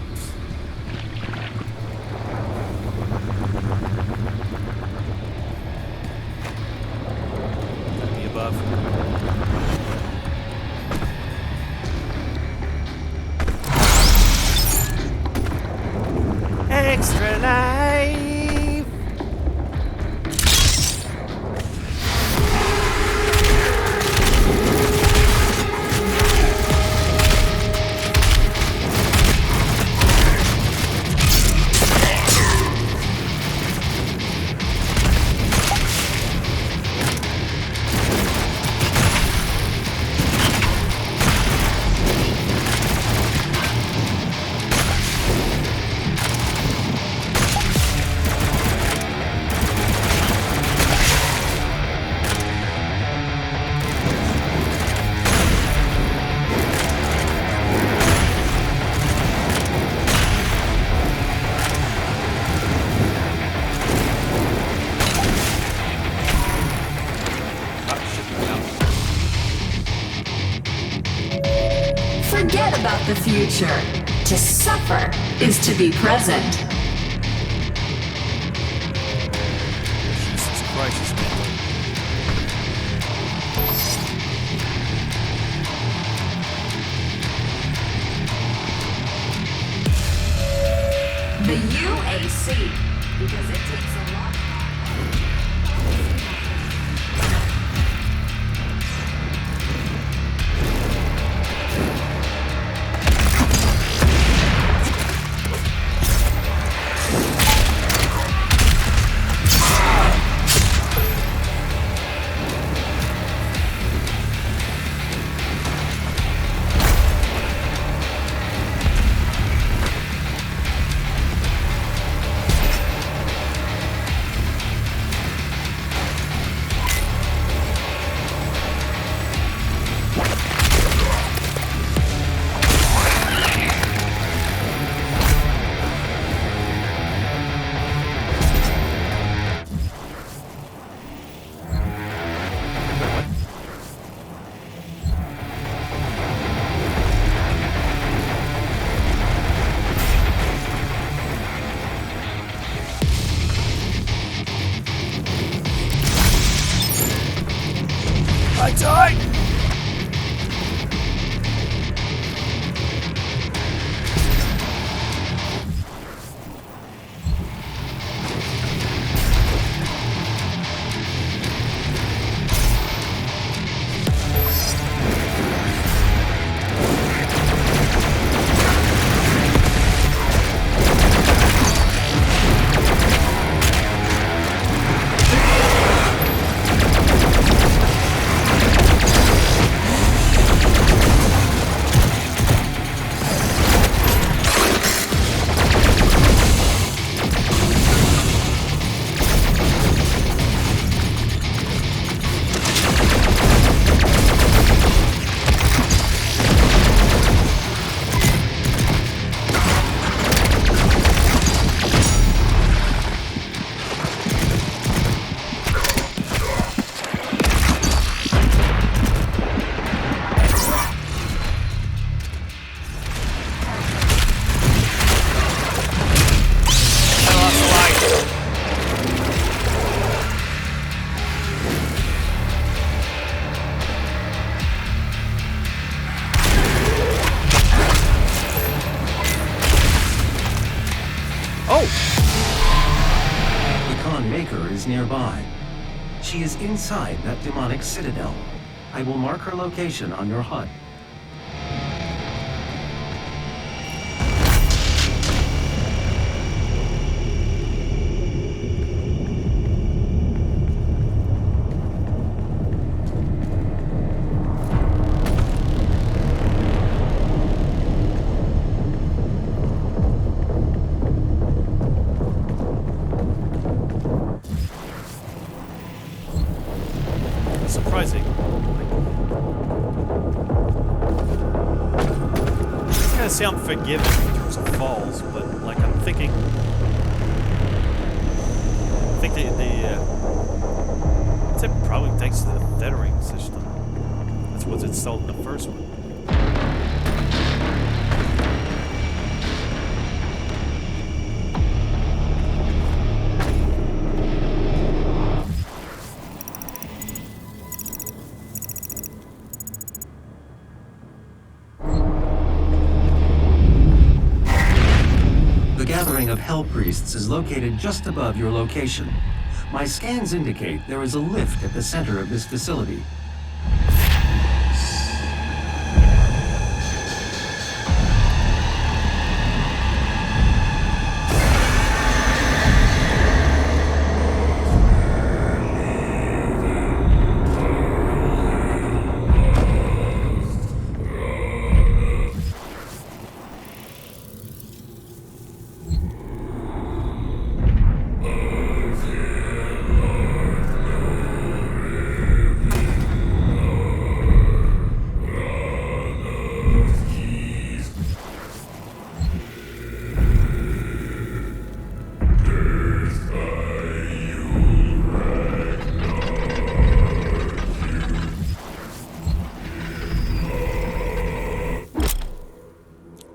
Gotta be above. Extra life! Forget about the future. To suffer is to be present. Jesus Christ, The UAC, because it takes a lot. I died! Nearby. She is inside that demonic citadel. I will mark her location on your HUD. Surprising. It's gonna sound forgiving in terms of falls, but like I'm thinking, I think it's probably thanks to the tethering system. That's what's installed in the first one. gathering of Hell Priests is located just above your location. My scans indicate there is a lift at the center of this facility.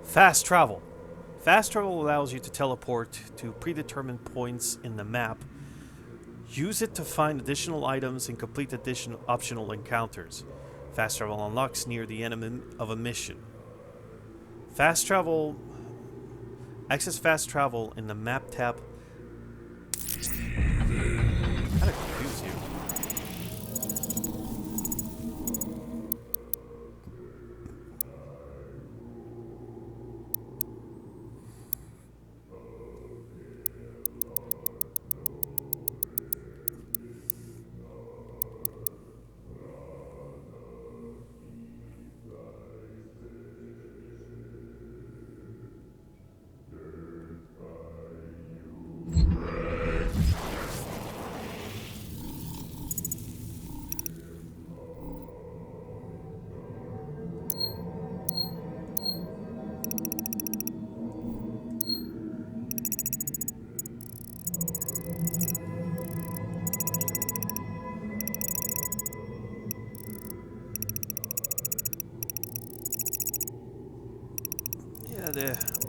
Fast travel. Fast travel allows you to teleport to predetermined points in the map. Use it to find additional items and complete additional optional encounters. Fast travel unlocks near the end of a mission. Fast travel. Access fast travel in the map tab. Kind of confused you.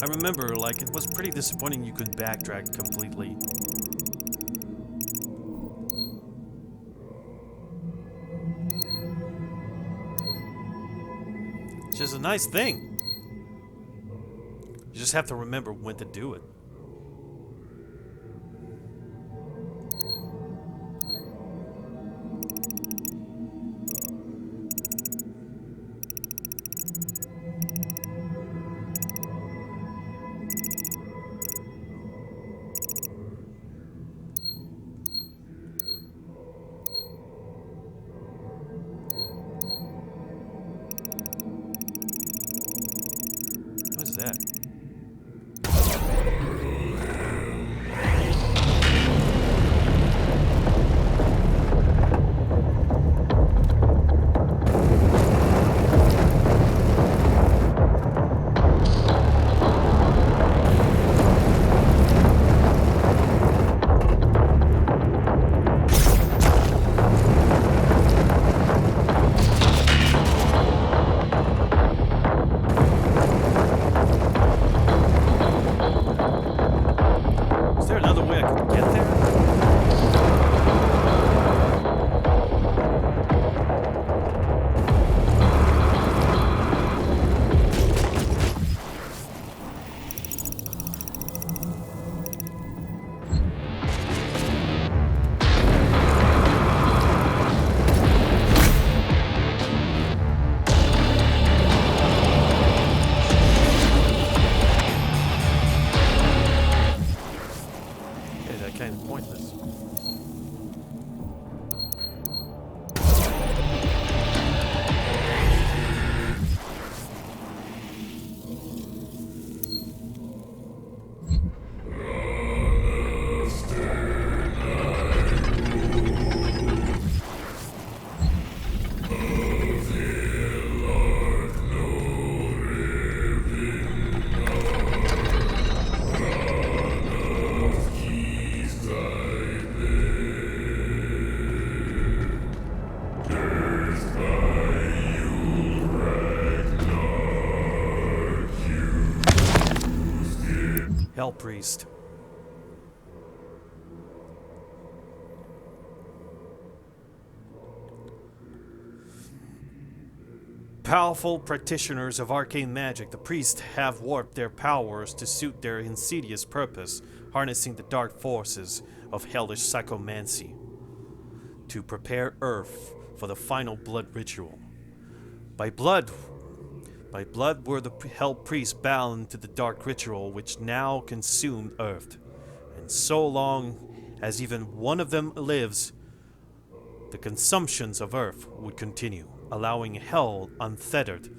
I remember, like, it was pretty disappointing you could backtrack completely. Which is a nice thing. You just have to remember when to do it. What's that? Is there another way I could get there? Okay, that kind of pointless. Hell Priest. Powerful practitioners of arcane magic, the priests have warped their powers to suit their insidious purpose, harnessing the dark forces of hellish psychomancy to prepare Earth for the final blood ritual. By blood were the hell priests bound to the dark ritual which now consumed Earth. And so long as even one of them lives, the consumptions of Earth would continue, allowing hell unfettered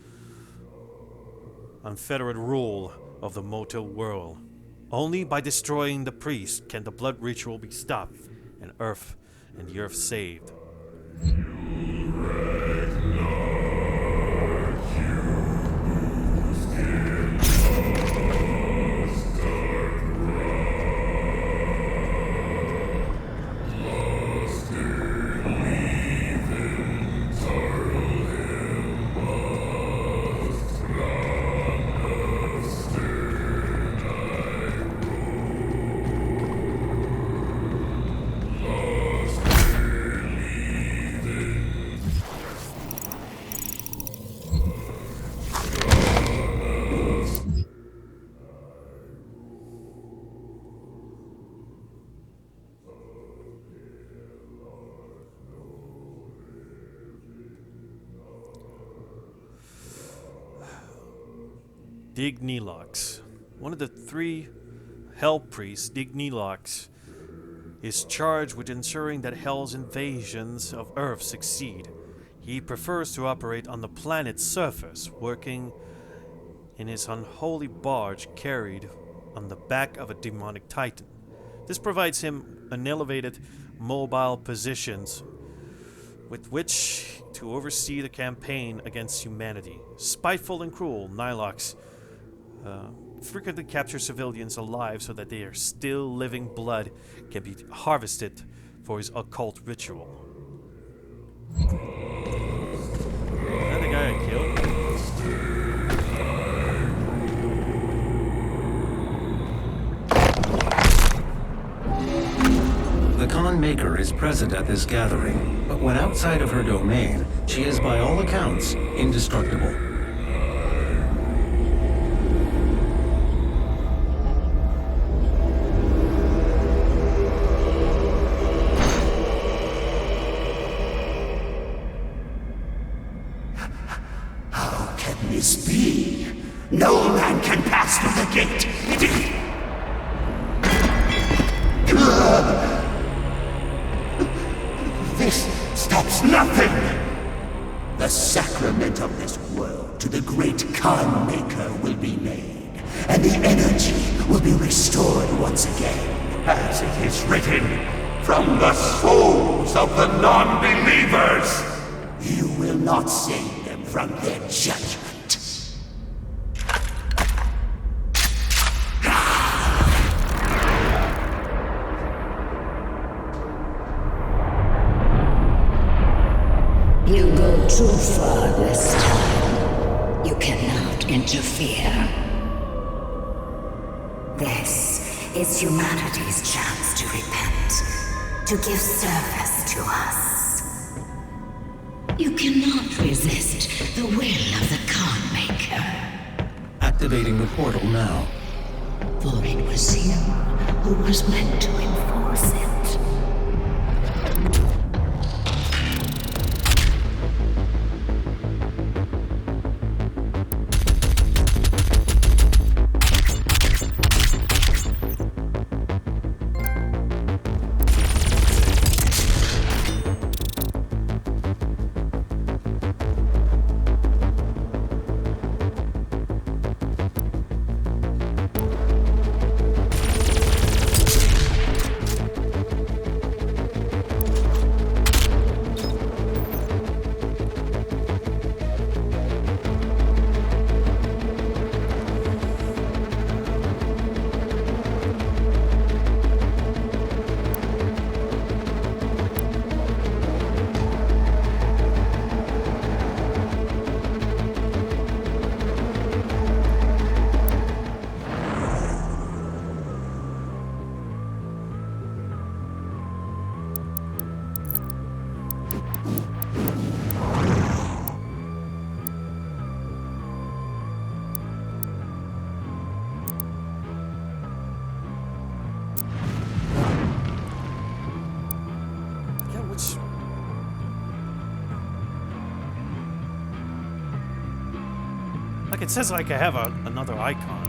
rule of the mortal world. Only by destroying the priest can the blood ritual be stopped and the Earth saved. Dignilox. One of the three Hell Priests, Dignilox, is charged with ensuring that Hell's invasions of Earth succeed. He prefers to operate on the planet's surface, working in his unholy barge carried on the back of a demonic titan. This provides him an elevated mobile positions with which to oversee the campaign against humanity. Spiteful and cruel, Nilox frequently captures civilians alive so that their still living blood can be harvested for his occult ritual. Is that the guy I killed? The Khan Maker is present at this gathering, but when outside of her domain, she is by all accounts indestructible. How can this be? No man can pass through the gate. This stops nothing! The sacrament of this world to the great Khan Maker will be made, and the energy will be restored once again, as it is written, from the souls of the non-believers! You will not save them from their judgment. You go too far this time. You cannot interfere. This is humanity's chance to repent, to give service to us. You cannot resist the will of the Khan Maker. Activating the portal now. For it was you who was meant to enforce it. Like it says like I have another icon.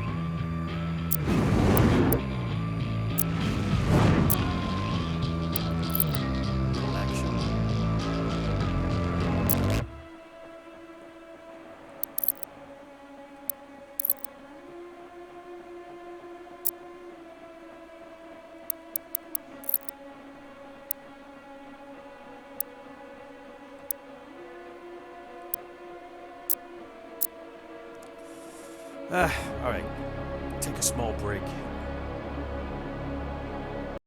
Alright. Take a small break.